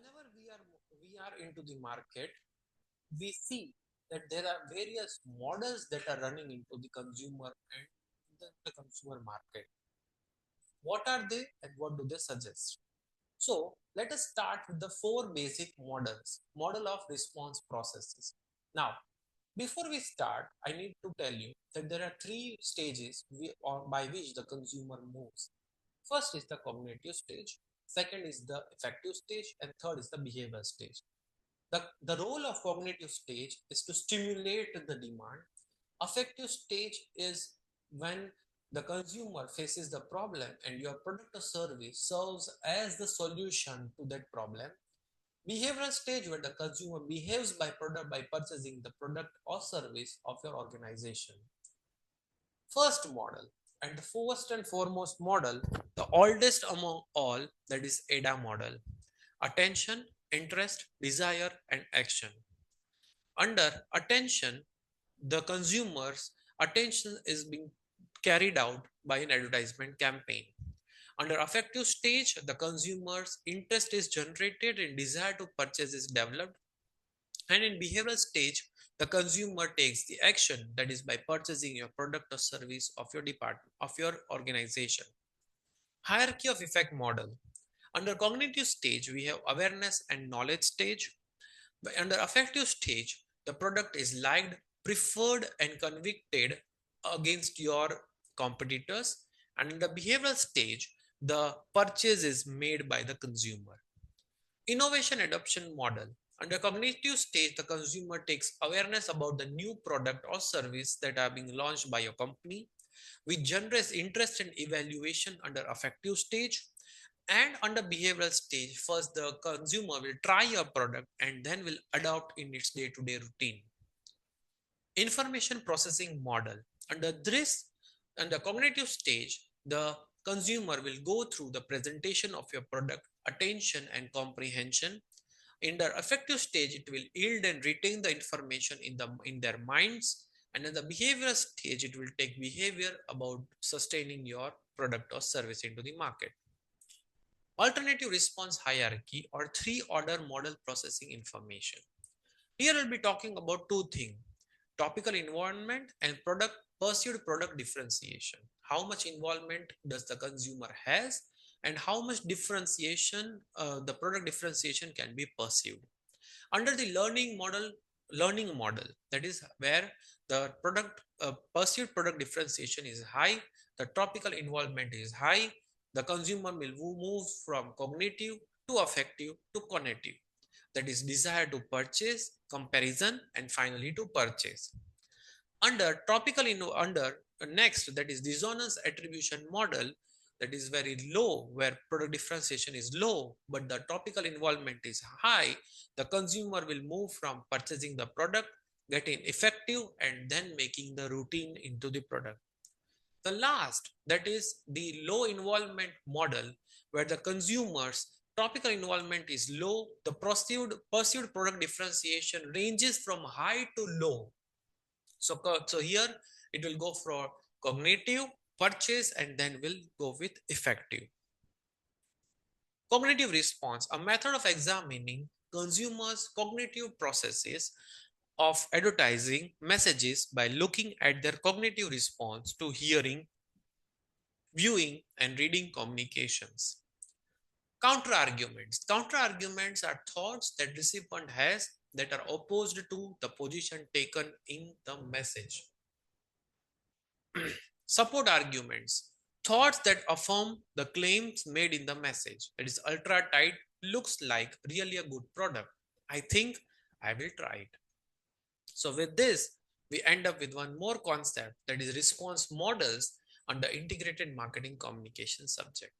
whenever we are into the market, we see that there are various models that are running into the consumer and the consumer market. What are they and what do they suggest? So let us start with the four basic models, model of response processes. Now, before we start, I need to tell you that there are three stages by which the consumer moves. First is the cognitive stage, second is the affective stage, and third is the behavioral stage. The role of cognitive stage is to stimulate the demand. Affective stage is when the consumer faces the problem and your product or service serves as the solution to that problem. Behavioral stage where the consumer behaves by purchasing the product or service of your organization. First model and the first and foremost model, the oldest among all, that is ADA model. Attention, interest, desire, and action. Under attention, the consumer's attention is being carried out by an advertisement campaign. Under affective stage, the consumer's interest is generated and desire to purchase is developed. And in behavioral stage, the consumer takes the action, that is by purchasing your product or service of your department, of your organization. Hierarchy of effect model. Under cognitive stage, we have awareness and knowledge stage. Under affective stage, the product is liked, preferred, and convicted against your competitors. And in the behavioral stage, the purchase is made by the consumer. Innovation adoption model. Under cognitive stage, the consumer takes awareness about the new product or service that are being launched by your company, which generates interest and evaluation under affective stage. And under behavioral stage, first the consumer will try your product and then will adopt in its day-to-day routine. Information processing model. Under cognitive stage, the consumer will go through the presentation of your product, attention and comprehension. In the affective stage, it will yield and retain the information in their minds. And in the behavioral stage, it will take behavior about sustaining your product or service into the market. Alternative response hierarchy or three-order model processing information. Here I'll be talking about two things: topical involvement and perceived product differentiation. How much involvement does the consumer has and how much differentiation, the product differentiation can be perceived. Under the learning model, that is where the perceived product differentiation is high, the topical involvement is high, the consumer will move from cognitive to affective to cognitive, that is desire to purchase, comparison, and finally to purchase. Under next, that is dissonance attribution model, that is very low, where product differentiation is low but the topical involvement is high, the consumer will move from purchasing the product, getting effective, and then making the routine into the product. The last, that is the low involvement model, where the consumer's topical involvement is low, the perceived product differentiation ranges from high to low. So here it will go for cognitive, purchase, and then will go with effective. Cognitive response, a method of examining consumers' cognitive processes of advertising messages by looking at their cognitive response to hearing, viewing, and reading communications. Counter arguments. Counter arguments are thoughts that recipient has that are opposed to the position taken in the message. Support arguments. Thoughts that affirm the claims made in the message. That is, ultra tight looks like really a good product. I think I will try it. So with this, we end up with one more concept, that is response models under integrated marketing communication subject.